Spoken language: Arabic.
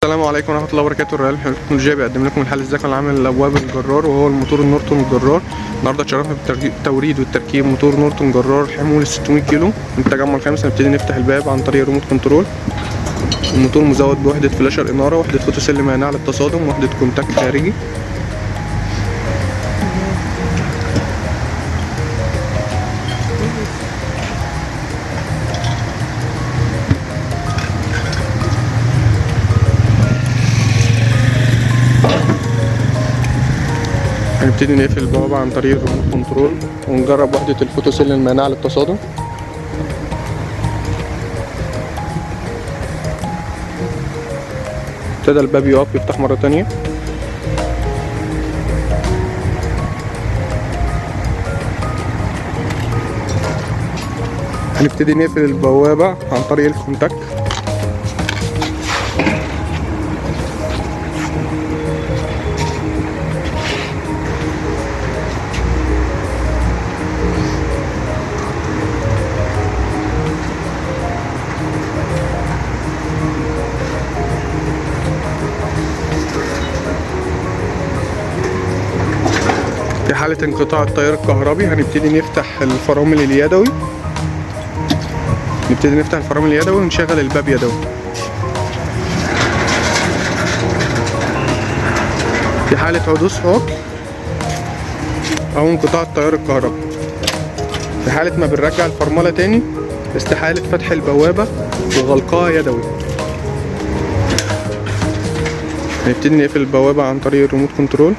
السلام عليكم ورحمة الله وبركاته. الريال التكنولوجيا بيقدم لكم الحل الذكي العامل للأبواب الجرار، وهو الموتور النورتون الجرار. النهارده اتشرفنا بالتوريد والتركيب موتور نورتون جرار حمول 600 كيلو من التجمع الخامس. هنبتدي نفتح الباب عن طريق ريموت كنترول. الموتور مزود بوحدة فلاشر إنارة، وحدة فوتو سيل مانعة للتصادم، وحدة كونتاكت خارجي. هنبتدي نقفل البوابة عن طريق الريموت كنترول، ونجرب وحدة الفوتو سيل المانعة للتصادم. ابتدى الباب يقف يفتح مرة تانية. هنبتدي نقفل البوابة عن طريق الكونتاكت. في حالة انقطاع التيار الكهربي هنبتدي نفتح الفرامل اليدوي. ونشغل الباب يدوي. في حالة حدوث عطل أو انقطاع التيار الكهربي، في حالة ما بنرجع الفرملة تاني استحالة فتح البوابة وغلقها يدوي. هنبتدي نقفل البوابة عن طريق الريموت كنترول.